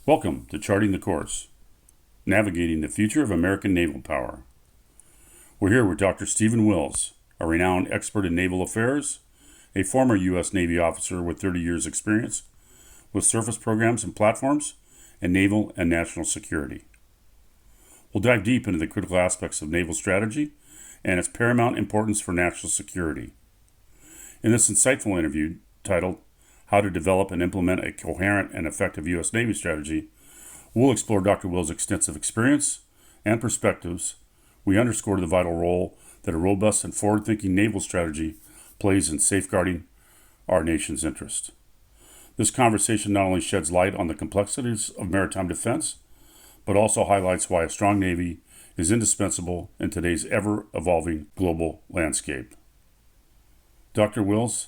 Welcome to Charting the Course, Navigating the Future of American Naval Power. We're here with Dr. Stephen Wills, a renowned expert in naval affairs, a former U.S. Navy officer with 30 years' experience with surface programs and platforms, and naval and national security. We'll dive deep into the critical aspects of naval strategy and its paramount importance for national security. In this insightful interview, titled How to Develop and Implement a Coherent and Effective U.S. Navy Strategy, we'll explore Dr. Wills' extensive experience and perspectives. We underscore the vital role that a robust and forward-thinking naval strategy plays in safeguarding our nation's interest. This conversation not only sheds light on the complexities of maritime defense, but also highlights why a strong Navy is indispensable in today's ever-evolving global landscape. Dr. Wills,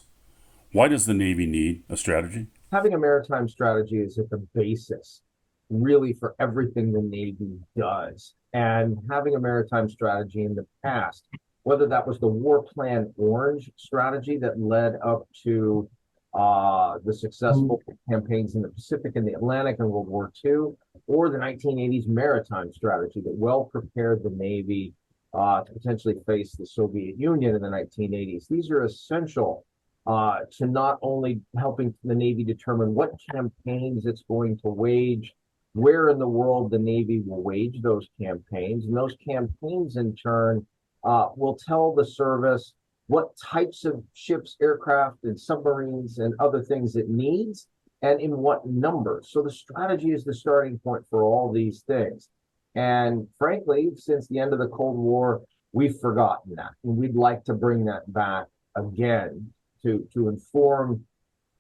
why does the Navy need a strategy? Having a maritime strategy is at the basis, really, for everything the Navy does. And having a maritime strategy in the past, whether that was the War Plan Orange strategy that led up to the successful campaigns in the Pacific and the Atlantic in World War II, or the 1980s maritime strategy that well prepared the Navy to potentially face the Soviet Union in the 1980s. These are essential to not only helping the Navy determine what campaigns it's going to wage, where in the world the Navy will wage those campaigns, and those campaigns in turn will tell the service what types of ships, aircraft, and submarines and other things it needs, and in what numbers. So the strategy is the starting point for all these things. And frankly, since the end of the Cold War, we've forgotten that. And we'd like to bring that back again to inform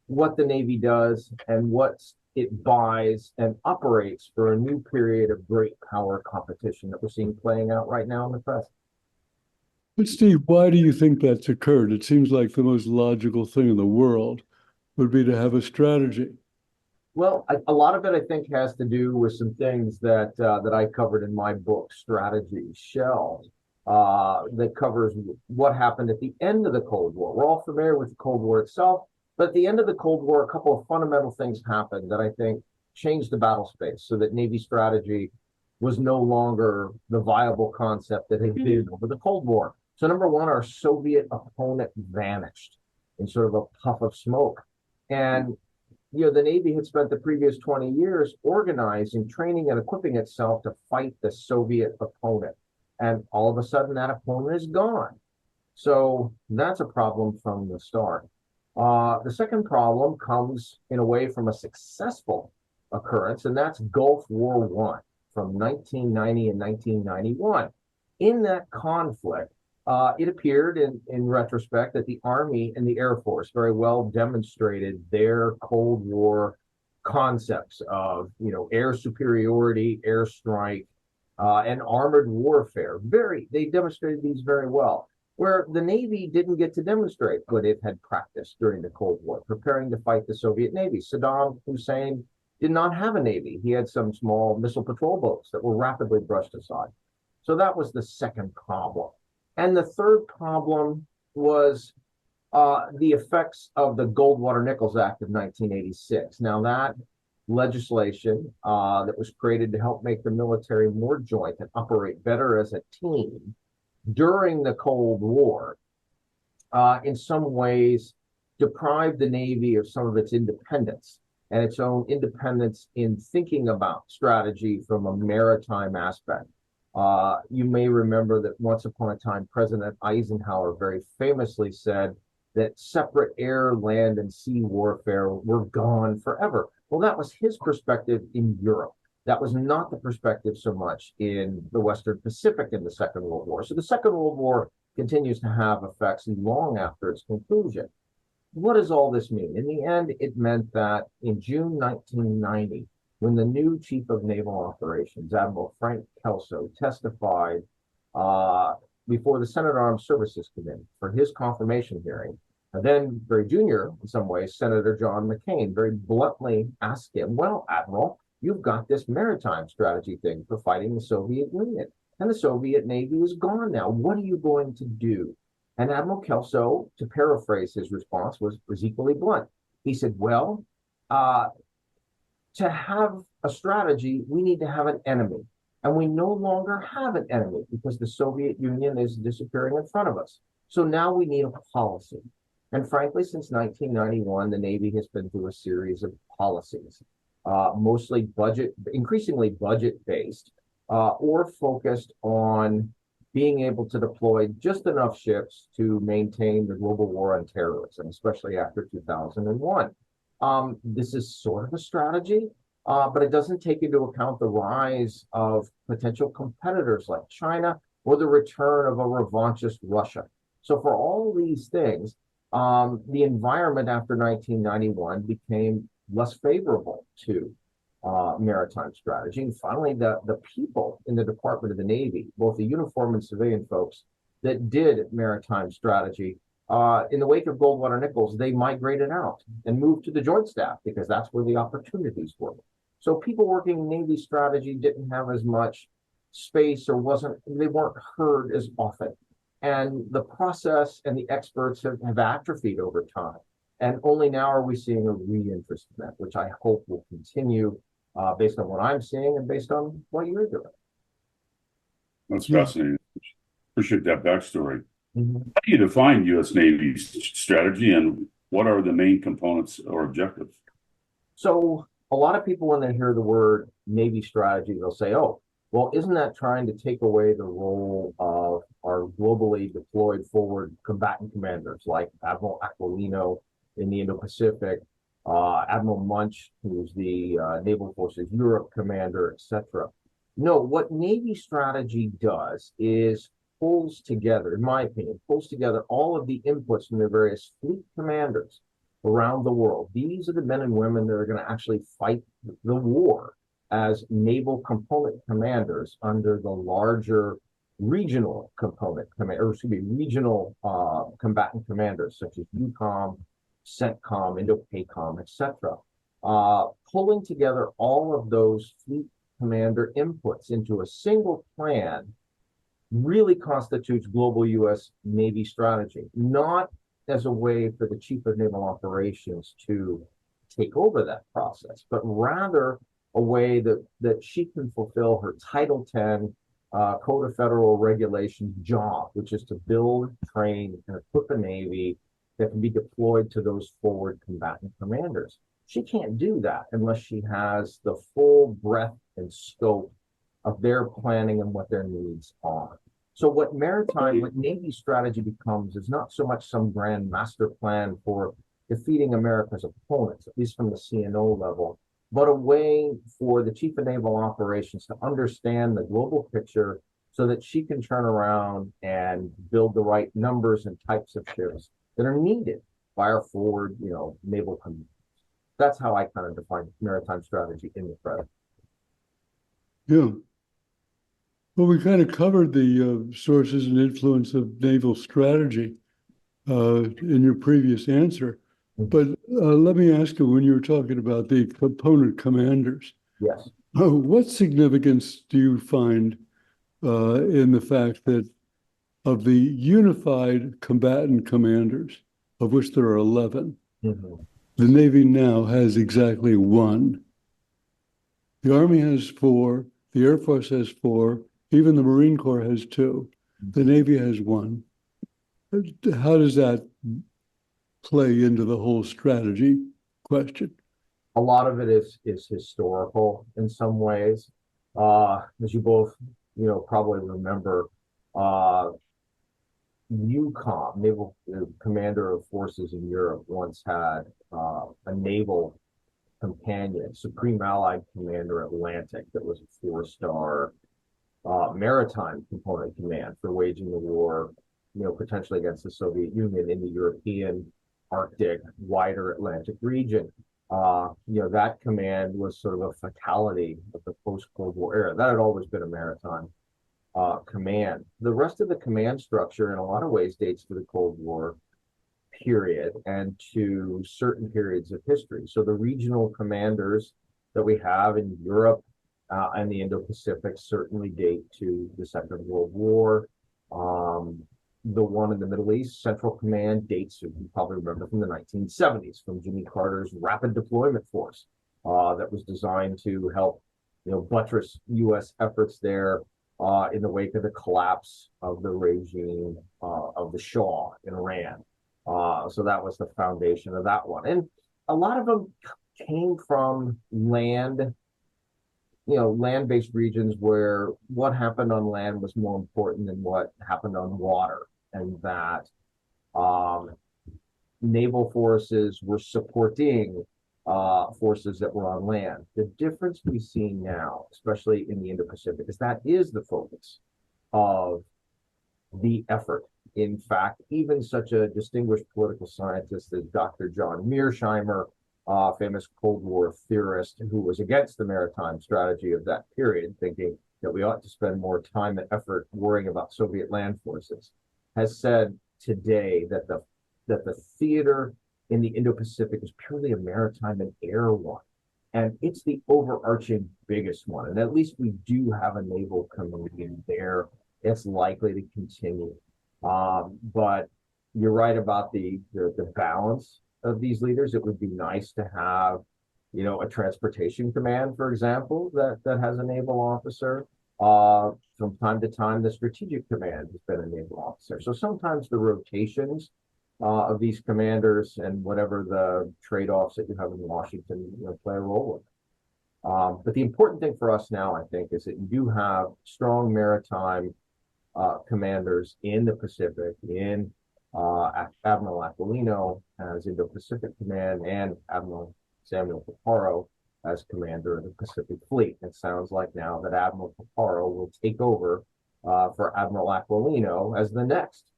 what the Navy does and what it buys and operates for a new period of great power competition that we're seeing playing out right now in the press. But Steve, why do you think that's occurred? It seems like the most logical thing in the world would be to have a strategy. Well, a lot of it, I think, has to do with some things that I covered in my book, Strategy Shell, that covers what happened at the end of the Cold War. We're all familiar with the Cold War itself, but at the end of the Cold War, a couple of fundamental things happened that I think changed the battle space so that Navy strategy was no longer the viable concept that had been over the Cold War. So number one, our Soviet opponent vanished in sort of a puff of smoke. And the Navy had spent the previous 20 years organizing, training, and equipping itself to fight the Soviet opponent. And all of a sudden, that opponent is gone. So that's a problem from the start. The second problem comes in a way from a successful occurrence, and that's Gulf War I from 1990 and 1991. In that conflict, it appeared in retrospect that the Army and the Air Force very well demonstrated their Cold War concepts of, air superiority, airstrike, and armored warfare. They demonstrated these very well, where the Navy didn't get to demonstrate what it had practiced during the Cold War, preparing to fight the Soviet Navy. Saddam Hussein did not have a Navy. He had some small missile patrol boats that were rapidly brushed aside. So that was the second problem. And the third problem was the effects of the Goldwater-Nichols Act of 1986. Now, that legislation that was created to help make the military more joint and operate better as a team during the Cold War, in some ways deprived the Navy of some of its independence and its own independence in thinking about strategy from a maritime aspect. You may remember that once upon a time, President Eisenhower very famously said that separate air, land, and sea warfare were gone forever. Well, that was his perspective in Europe. That was not the perspective so much in the Western Pacific in the Second World War. So the Second World War continues to have effects long after its conclusion. What does all this mean? In the end, it meant that in June 1990, when the new Chief of Naval Operations, Admiral Frank Kelso, testified before the Senate Armed Services Committee for his confirmation hearing, and then very junior, in some ways, Senator John McCain very bluntly asked him, well, Admiral, you've got this maritime strategy thing for fighting the Soviet Union, and the Soviet Navy is gone now. What are you going to do? And Admiral Kelso, to paraphrase his response, was equally blunt. He said, well, to have a strategy, we need to have an enemy. And we no longer have an enemy because the Soviet Union is disappearing in front of us. So now we need a policy. And frankly, since 1991, the Navy has been through a series of policies, mostly increasingly budget-based, or focused on being able to deploy just enough ships to maintain the global war on terrorism, especially after 2001. This is sort of a strategy, but it doesn't take into account the rise of potential competitors like China or the return of a revanchist Russia. So for all these things, the environment after 1991 became less favorable to maritime strategy. And finally, the people in the Department of the Navy, both the uniform and civilian folks that did maritime strategy, in the wake of Goldwater Nichols, they migrated out and moved to the Joint Staff because that's where the opportunities were. So people working in Navy strategy didn't have as much space or they weren't heard as often. And the process and the experts have atrophied over time. And only now are we seeing a reinterest in that, which I hope will continue based on what I'm seeing and based on what you're doing. That's fascinating. Appreciate that backstory. Mm-hmm. How do you define U.S. Navy strategy, and what are the main components or objectives? So a lot of people, when they hear the word Navy strategy, they'll say, oh, well, isn't that trying to take away the role of our globally deployed forward combatant commanders like Admiral Aquilino in the Indo-Pacific, Admiral Munch, who's the Naval Forces Europe commander, etc. No, what Navy strategy does is pulls together, in my opinion, pulls together all of the inputs from the various fleet commanders around the world. These are the men and women that are going to actually fight the war as naval component commanders under the larger regional component regional combatant commanders such as EUCOM, CENTCOM, INDOPACOM, etc. Pulling together all of those fleet commander inputs into a single plan really constitutes global U.S. Navy strategy, not as a way for the Chief of Naval Operations to take over that process, but rather a way that she can fulfill her Title 10 Code of Federal Regulations job, which is to build, train, and equip a Navy that can be deployed to those forward combatant commanders. She can't do that unless she has the full breadth and scope of their planning and what their needs are. So what Navy strategy becomes is not so much some grand master plan for defeating America's opponents, at least from the CNO level, but a way for the Chief of Naval Operations to understand the global picture so that she can turn around and build the right numbers and types of ships that are needed by our forward, naval commanders. That's how I kind of define maritime strategy in the present. Yeah. Well, we kind of covered the sources and influence of naval strategy in your previous answer. But let me ask you, when you were talking about the component commanders, yes, what significance do you find in the fact that of the unified combatant commanders, of which there are 11, the Navy now has exactly one? The Army has 4, the Air Force has 4, even the Marine Corps has 2, the Navy has 1. How does that play into the whole strategy question? A lot of it is historical in some ways. As you both, probably remember, EUCOM, Naval Commander of Forces in Europe, once had a naval companion, Supreme Allied Commander Atlantic, that was a 4-star maritime component command for waging the war, potentially against the Soviet Union in the European, Arctic, wider Atlantic region. That command was sort of a fatality of the post-Cold War era. That had always been a maritime command. The rest of the command structure, in a lot of ways, dates to the Cold War period and to certain periods of history. So the regional commanders that we have in Europe and the Indo-Pacific certainly date to the Second World War. The one in the Middle East, Central Command, dates, you probably remember, from the 1970s, from Jimmy Carter's Rapid Deployment Force. that was designed to help, buttress U.S. efforts there in the wake of the collapse of the regime of the Shah in Iran. So that was the foundation of that one. And a lot of them came from land-based regions where what happened on land was more important than what happened on water, and that naval forces were supporting forces that were on land. The difference we see now, especially in the Indo-Pacific, is that is the focus of the effort. In fact, even such a distinguished political scientist as Dr. John Mearsheimer, famous Cold War theorist who was against the maritime strategy of that period, thinking that we ought to spend more time and effort worrying about Soviet land forces, has said today that the theater in the Indo-Pacific is purely a maritime and air one. And it's the overarching biggest one. And at least we do have a naval community there. It's likely to continue. But you're right about the balance of these leaders. It would be nice to have, a transportation command, for example, that has a naval officer. From time to time, the strategic command has been a naval officer. So sometimes the rotations of these commanders and whatever the trade-offs that you have in Washington, play a role in it. But the important thing for us now, I think, is that you do have strong maritime commanders in the Pacific, in Admiral Aquilino as Indo-Pacific Command, and Admiral Samuel Paparo as commander of the Pacific Fleet. It sounds like now that Admiral Paparo will take over for Admiral Aquilino as the next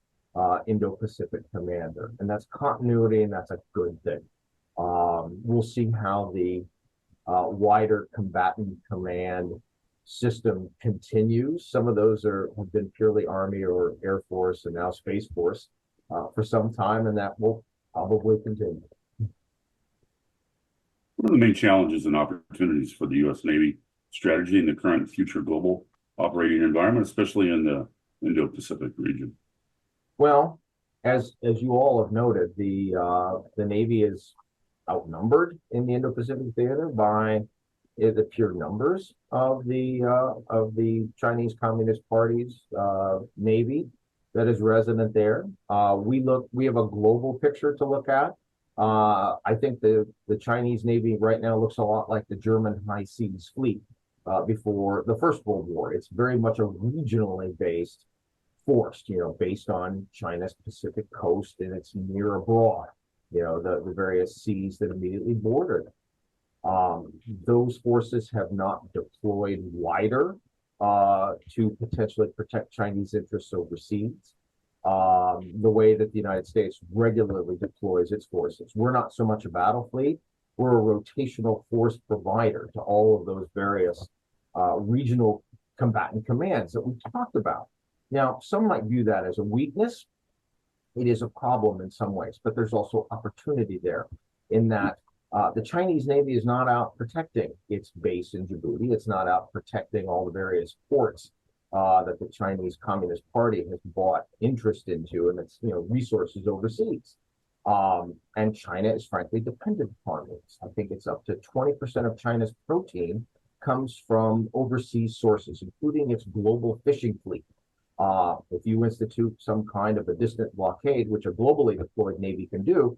Indo-Pacific commander. And that's continuity, and that's a good thing. We'll see how the wider combatant command system continues. Some of those have been purely Army or Air Force and now Space Force for some time, and that will probably continue. What are the main challenges and opportunities for the U.S. Navy strategy in the current future global operating environment, especially in the Indo-Pacific region? Well, as you all have noted, the Navy is outnumbered in the Indo-Pacific theater by the pure numbers of the Chinese Communist Party's Navy that is resident there. We have a global picture to look at. I think the Chinese Navy right now looks a lot like the German High Seas Fleet before the First World War. It's very much a regionally based force, based on China's Pacific coast and its near abroad, the various seas that immediately border them. Those forces have not deployed wider to potentially protect Chinese interests overseas, the way that the United States regularly deploys its forces. We're not so much a battle fleet. We're a rotational force provider to all of those various regional combatant commands that we talked about. Now, some might view that as a weakness. It is a problem in some ways, but there's also opportunity there in that the Chinese Navy is not out protecting its base in Djibouti. It's not out protecting all the various ports that the Chinese Communist Party has bought interest into and its resources overseas. And China is frankly dependent upon these. I think it's up to 20% of China's protein comes from overseas sources, including its global fishing fleet. If you institute some kind of a distant blockade, which a globally deployed Navy can do,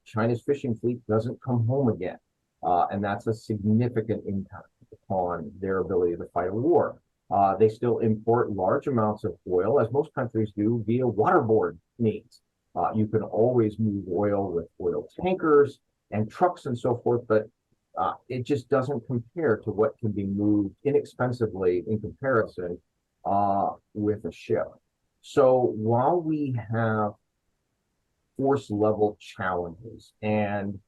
China's fishing fleet doesn't come home again. And that's a significant impact upon their ability to fight a war. They still import large amounts of oil, as most countries do, via waterborne means. You can always move oil with oil tankers and trucks and so forth, but it just doesn't compare to what can be moved inexpensively in comparison with a ship. So while we have force level challenges, and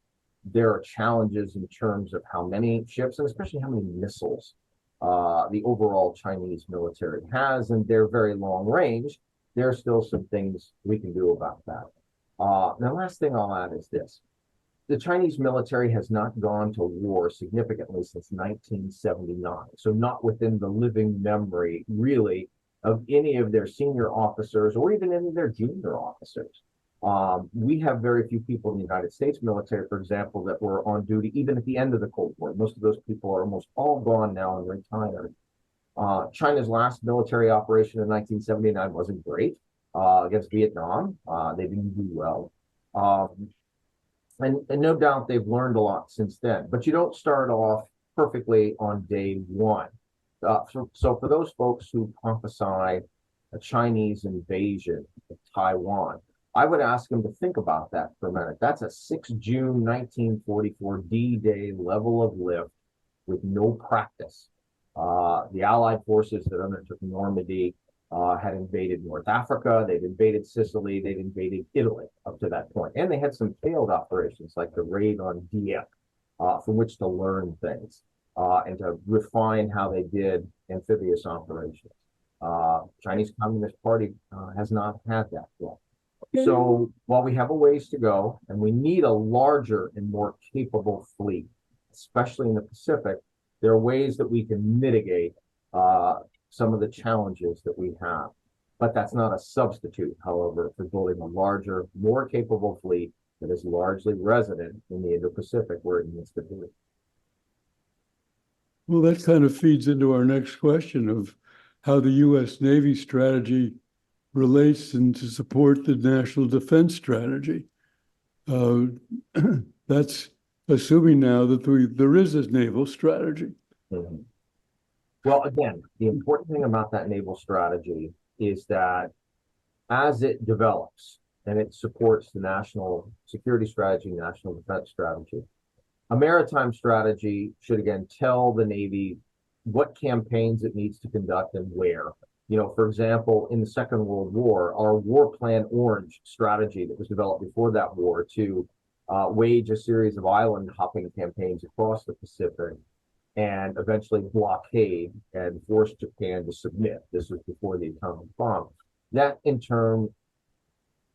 there are challenges in terms of how many ships and especially how many missiles the overall Chinese military has, and they're very long range, there are still some things we can do about that. The last thing I'll add is this. The Chinese military has not gone to war significantly since 1979. So not within the living memory, really, of any of their senior officers or even any of their junior officers. We have very few people in the United States military, for example, that were on duty even at the end of the Cold War. Most of those people are almost all gone now and retired. China's last military operation in 1979 wasn't great against Vietnam. They didn't do well. And no doubt they've learned a lot since then. But you don't start off perfectly on day one. So for those folks who prophesy a Chinese invasion of Taiwan, I would ask them to think about that for a minute. That's a 6 June 1944 D-Day level of lift with no practice. The Allied forces that undertook Normandy had invaded North Africa, they'd invaded Sicily, they'd invaded Italy up to that point. And they had some failed operations like the raid on Dieppe, from which to learn things and to refine how they did amphibious operations. Chinese Communist Party has not had that yet. So while we have a ways to go and we need a larger and more capable fleet, especially in the Pacific, there are ways that we can mitigate some of the challenges that we have. But that's not a substitute, however, for building a larger, more capable fleet that is largely resident in the Indo-Pacific where it needs to be. Well, that kind of feeds into our next question of how the U.S. Navy strategy relates and to support the national defense strategy. That's assuming now that there is a naval strategy. Mm-hmm. Well, again, the important thing about that naval strategy is that as it develops and it supports the national security strategy, national defense strategy, a maritime strategy should, again, tell the Navy what campaigns it needs to conduct and where. You know, for example, in the Second World War, our War Plan Orange strategy that was developed before that war to wage a series of island hopping campaigns across the Pacific and eventually blockade and force Japan to submit. This was before the atomic bomb. That in turn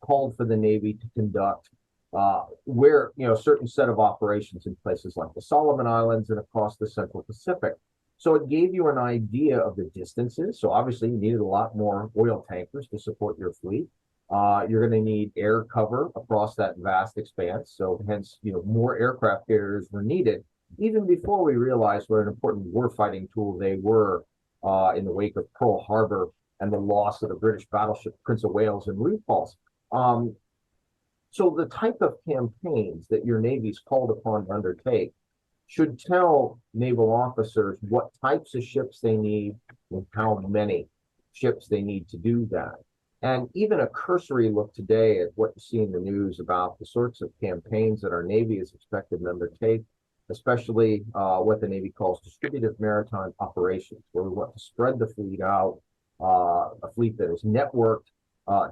called for the Navy to conduct where, you know, a certain set of operations in places like the Solomon Islands and across the Central Pacific. So it gave you an idea of the distances. So obviously you needed a lot more oil tankers to support your fleet. You're going to need air cover across that vast expanse. So hence, you know, more aircraft carriers were needed even before we realized what an important warfighting tool they were in the wake of Pearl Harbor and the loss of the British battleship Prince of Wales and Repulse. So the type of campaigns that your Navy's called upon to undertake should tell naval officers what types of ships they need and how many ships they need to do that. And even a cursory look today at what you see in the news about the sorts of campaigns that our Navy is expected to undertake, especially what the Navy calls distributive maritime operations, where we want to spread the fleet out, a fleet that is networked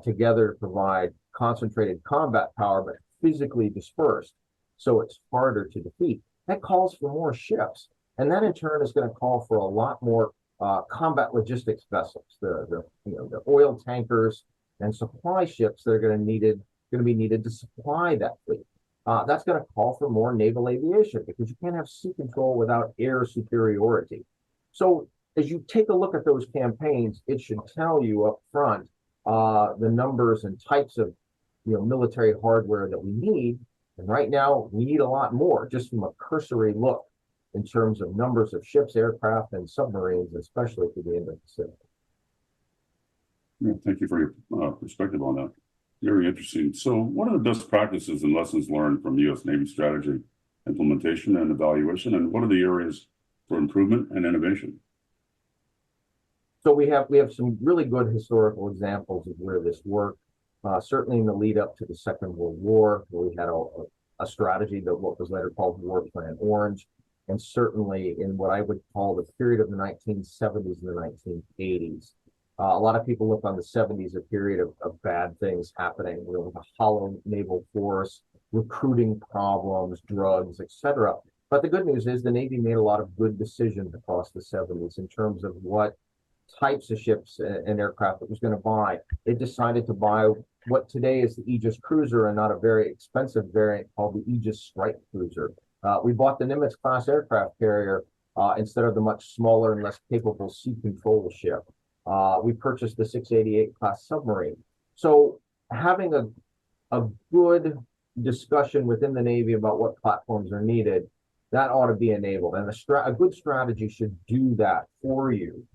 together to provide concentrated combat power, but physically dispersed, so it's harder to defeat. That calls for more ships, and that in turn is going to call for a lot more combat logistics vessels, the oil tankers and supply ships that are going to be needed to supply that fleet. That's going to call for more naval aviation because you can't have sea control without air superiority. So as you take a look at those campaigns, it should tell you up front the numbers and types of military hardware that we need. And right now, we need a lot more just from a cursory look in terms of numbers of ships, aircraft, and submarines, especially for the Indo-Pacific. Yeah, thank you for your perspective on that. Very interesting. So what are the best practices and lessons learned from U.S. Navy strategy implementation and evaluation, and what are the areas for improvement and innovation? So we have some really good historical examples of where this worked. Certainly in the lead up to the Second World War, where we had a strategy that what was later called War Plan Orange, and certainly in what I would call the period of the 1970s and the 1980s. A lot of people look on the 70s, a period of bad things happening, with a hollow naval force, recruiting problems, drugs, etc. But the good news is the Navy made a lot of good decisions across the 70s in terms of what types of ships and aircraft it was going to buy. It decided to buy what today is the Aegis Cruiser and not a very expensive variant called the Aegis Strike Cruiser. We bought the Nimitz-class aircraft carrier instead of the much smaller and less capable sea control ship. We purchased the 688 class submarine. So having a a good discussion within the Navy about what platforms are needed, that ought to be enabled. And a good strategy should do that for you.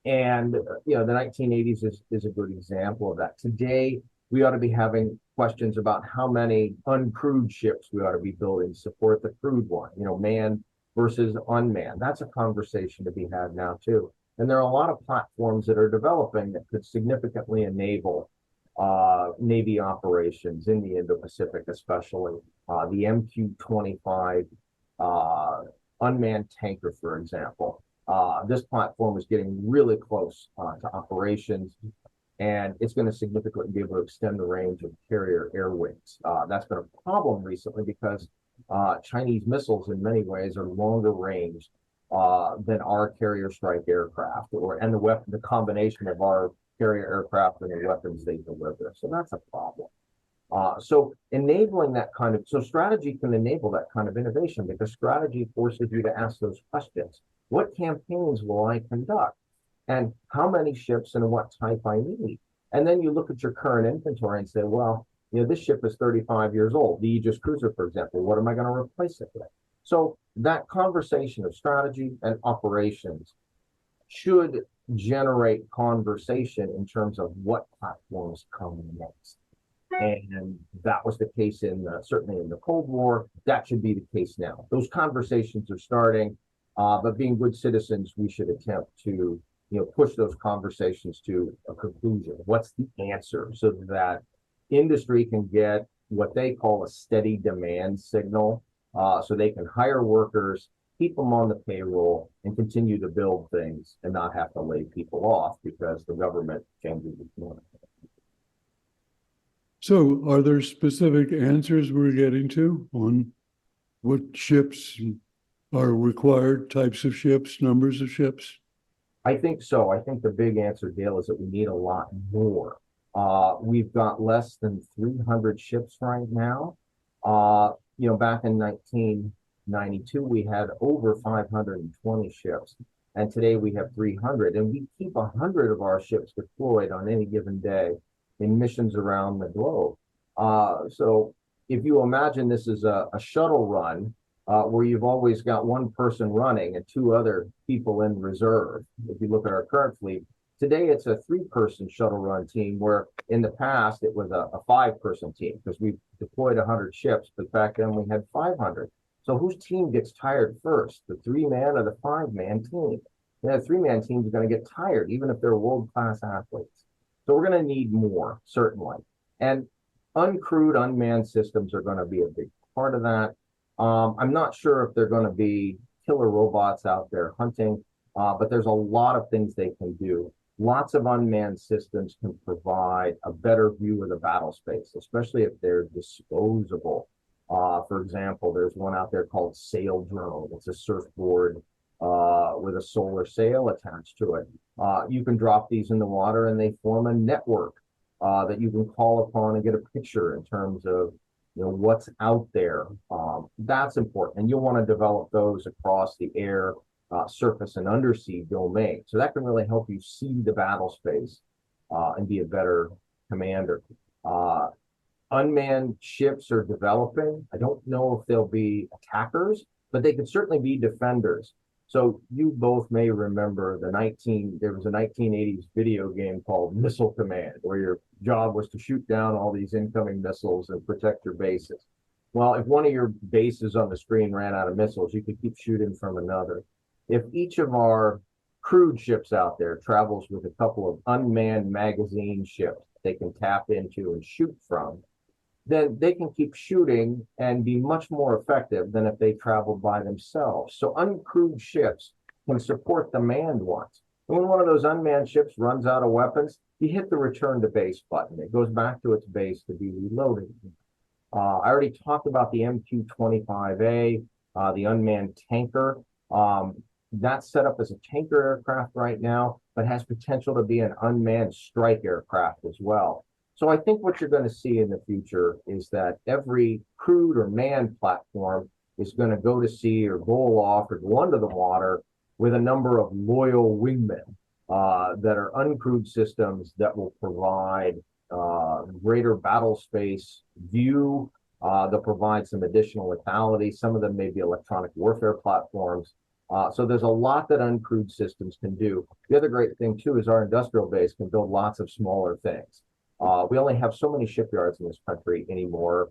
And the 1980s is a good example of that. Today, we ought to be having questions about how many uncrewed ships we ought to be building to support the crewed one, manned versus unmanned. That's a conversation to be had now, too. And there are a lot of platforms that are developing that could significantly enable Navy operations in the Indo-Pacific, especially the MQ-25 unmanned tanker, for example. This platform is getting really close to operations, and it's going to significantly be able to extend the range of carrier air wings. That's been a problem recently because Chinese missiles in many ways are longer range than our carrier strike aircraft, and the combination of our carrier aircraft and the weapons they deliver. So that's a problem. So enabling that so strategy can enable that kind of innovation because strategy forces you to ask those questions. What campaigns will I conduct? And how many ships and what type I need? And then you look at your current inventory and say, well, this ship is 35 years old, the Aegis cruiser, for example. What am I going to replace it with? So that conversation of strategy and operations should generate conversation in terms of what platforms come next. And that was the case certainly in the Cold War. That should be the case now. Those conversations are starting, but being good citizens, we should attempt to push those conversations to a conclusion. What's the answer so that industry can get what they call a steady demand signal, so they can hire workers, keep them on the payroll, and continue to build things and not have to lay people off because the government changes its mind. So are there specific answers we're getting to on what ships are required, types of ships, numbers of ships? I think so. I think the big answer, Dale, is that we need a lot more. We've got less than 300 ships right now. Back in 1992, we had over 520 ships. And today we have 300. And we keep 100 of our ships deployed on any given day in missions around the globe. So if you imagine this is a shuttle run, where you've always got one person running and two other people in reserve. If you look at our current fleet, today it's a 3-person shuttle run team, where in the past it was a 5-person team because we deployed 100 ships, but back then we had 500. So whose team gets tired first, the 3-man or the 5-man team? The 3-man team is going to get tired, even if they're world-class athletes. So we're going to need more, certainly. And uncrewed, unmanned systems are going to be a big part of that. I'm not sure if they're going to be killer robots out there hunting, but there's a lot of things they can do. Lots of unmanned systems can provide a better view of the battle space, especially if they're disposable. For example, there's one out there called Sail Drone. It's a surfboard with a solar sail attached to it. You can drop these in the water and they form a network that you can call upon and get a picture in terms of what's out there. That's important. And you'll want to develop those across the air, surface, and undersea domain. So that can really help you see the battle space and be a better commander. Unmanned ships are developing. I don't know if they'll be attackers, but they could certainly be defenders. So you both may remember there was a 1980s video game called Missile Command, where your job was to shoot down all these incoming missiles and protect your bases. Well, if one of your bases on the screen ran out of missiles, you could keep shooting from another. If each of our crewed ships out there travels with a couple of unmanned magazine ships they can tap into and shoot from, then they can keep shooting and be much more effective than if they traveled by themselves. So uncrewed ships can support the manned ones. And when one of those unmanned ships runs out of weapons, you hit the return to base button. It goes back to its base to be reloaded. I already talked about the MQ-25A, the unmanned tanker. That's set up as a tanker aircraft right now, but has potential to be an unmanned strike aircraft as well. So I think what you're going to see in the future is that every crewed or manned platform is going to go to sea or go aloft or go under the water with a number of loyal wingmen that are uncrewed systems that will provide greater battle space view. They'll provide some additional lethality. Some of them may be electronic warfare platforms. So there's a lot that uncrewed systems can do. The other great thing, too, is our industrial base can build lots of smaller things. We only have so many shipyards in this country anymore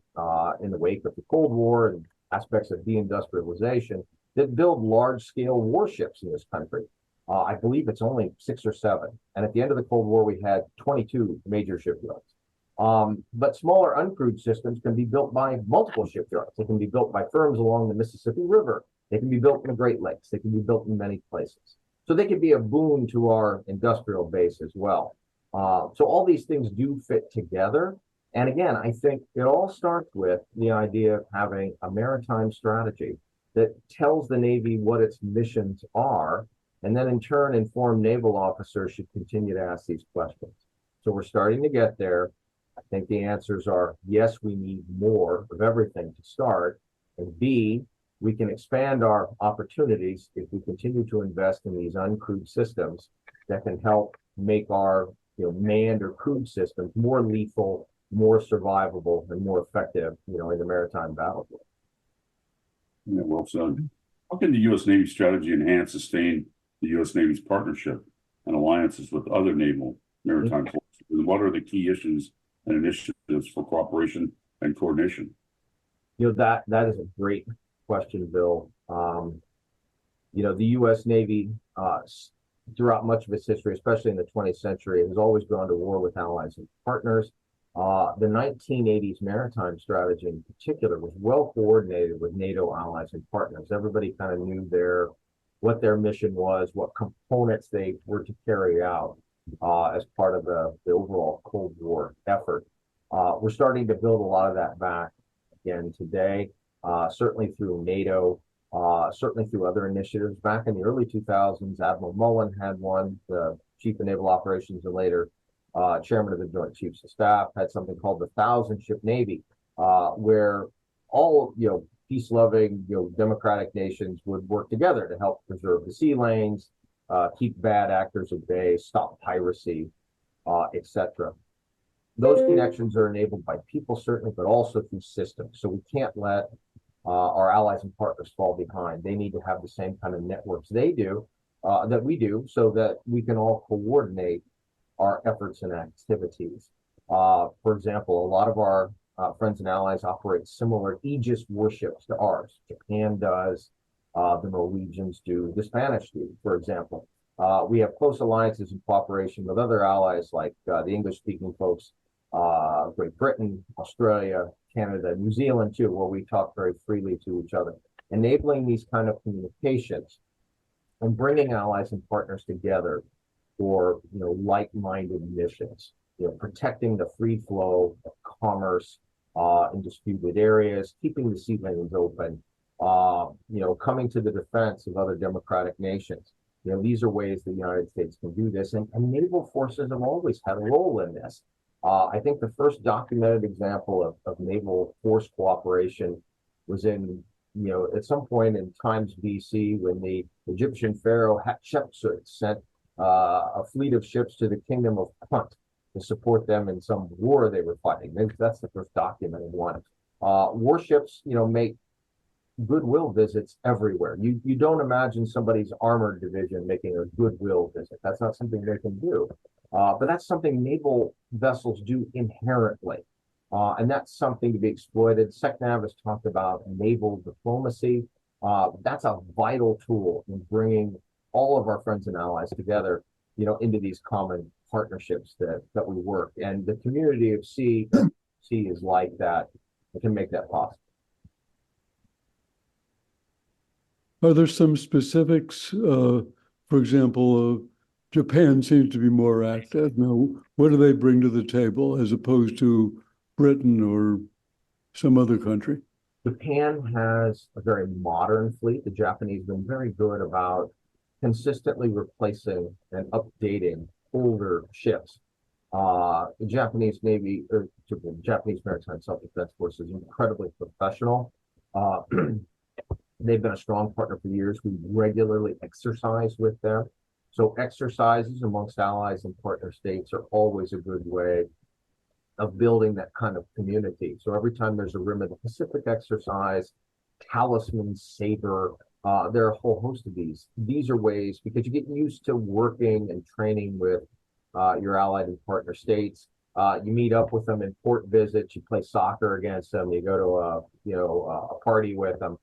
in the wake of the Cold War and aspects of deindustrialization that build large-scale warships in this country. I believe it's only 6 or 7. And at the end of the Cold War, we had 22 major shipyards. But smaller uncrewed systems can be built by multiple shipyards. They can be built by firms along the Mississippi River. They can be built in the Great Lakes. They can be built in many places. So they can be a boon to our industrial base as well. So all these things do fit together. And again, I think it all starts with the idea of having a maritime strategy that tells the Navy what its missions are, and then in turn, informed naval officers should continue to ask these questions. So we're starting to get there. I think the answers are yes, we need more of everything to start, and B, we can expand our opportunities if we continue to invest in these uncrewed systems that can help make our manned or crewed systems more lethal, more survivable, and more effective, in the maritime battlefield. Yeah, well said. How can the U.S. Navy strategy enhance, sustain the U.S. Navy's partnership and alliances with other naval maritime forces? And what are the key issues and initiatives for cooperation and coordination? That is a great question, Bill. The U.S. Navy, throughout much of its history, especially in the 20th century, has always gone to war with allies and partners. The 1980s maritime strategy in particular was well coordinated with NATO allies and partners. Everybody kind of knew what their mission was, what components they were to carry out as part of the overall Cold War effort. We're starting to build a lot of that back again today, certainly through NATO, certainly through other initiatives. Back in the early 2000s, Admiral Mullen had one, the Chief of Naval Operations and later Chairman of the Joint Chiefs of Staff, had something called the 1,000-Ship Navy, where all peace-loving democratic nations would work together to help preserve the sea lanes, keep bad actors at bay, stop piracy, etc. Those connections are enabled by people, certainly, but also through systems. So we can't let our allies and partners fall behind. They need to have the same kind of networks they do, that we do, so that we can all coordinate our efforts and activities. For example, a lot of our friends and allies operate similar Aegis warships to ours. Japan does, the Norwegians do, the Spanish do, for example. We have close alliances and cooperation with other allies like the English-speaking folks, Great Britain, Australia, Canada, New Zealand too, where we talk very freely to each other. Enabling these kind of communications and bringing allies and partners together for like-minded missions, protecting the free flow of commerce in disputed areas, keeping the sea lanes open, coming to the defense of other democratic nations. These are ways the United States can do this, and naval forces have always had a role in this. I think the first documented example of naval force cooperation was in, at some point in times BC when the Egyptian pharaoh Hatshepsut sent a fleet of ships to the kingdom of Punt to support them in some war they were fighting. That's the first documented one. Warships, make goodwill visits everywhere. You don't imagine somebody's armored division making a goodwill visit. That's not something they can do. But that's something naval vessels do inherently. And that's something to be exploited. SecNav has talked about naval diplomacy. That's a vital tool in bringing all of our friends and allies together, into these common partnerships that we work. And the community of sea is like that. It can make that possible. Are there some specifics? For example, Japan seems to be more active. Now, what do they bring to the table as opposed to Britain or some other country? Japan has a very modern fleet. The Japanese have been very good about consistently replacing and updating older ships. The Japanese Navy, or the Japanese Maritime Self-Defense Force, is incredibly professional. They've been a strong partner for years. We regularly exercise with them. So exercises amongst allies and partner states are always a good way of building that kind of community. So every time there's a Rim of the Pacific exercise, Talisman, Saber, there are a whole host of these. These are ways, because you get used to working and training with your allied and partner states. You meet up with them in port visits, you play soccer against them, you go to a party with them.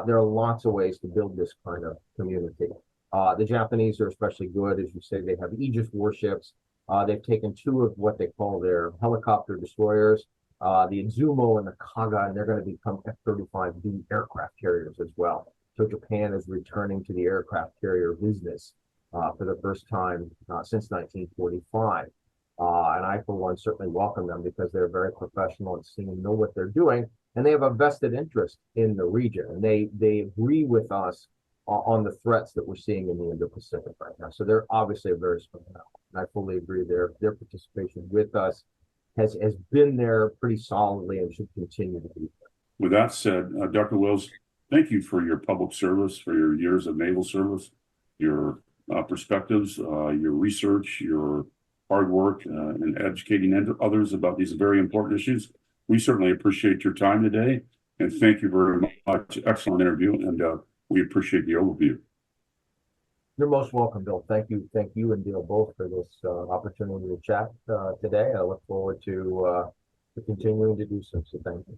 There are lots of ways to build this kind of community. The Japanese are especially good, as you say. They have Aegis warships. They've taken two of what they call their helicopter destroyers, the Izumo and the Kaga, and they're going to become F-35B aircraft carriers as well. So Japan is returning to the aircraft carrier business for the first time since 1945. And I, for one, certainly welcome them because they're very professional and seem to know what they're doing, and they have a vested interest in the region. And they agree with us on the threats that we're seeing in the Indo-Pacific right now. So they're obviously a very strong ally. And I fully agree their participation with us has been there pretty solidly and should continue to be there. With that said, Dr. Wills, thank you for your public service, for your years of naval service, your perspectives, your research, your hard work, and educating others about these very important issues. We certainly appreciate your time today, and thank you very much. Excellent interview, and we appreciate the overview. You're most welcome, Bill. Thank you, and Dale both for this opportunity to chat today. I look forward to continuing to do so. So thank you.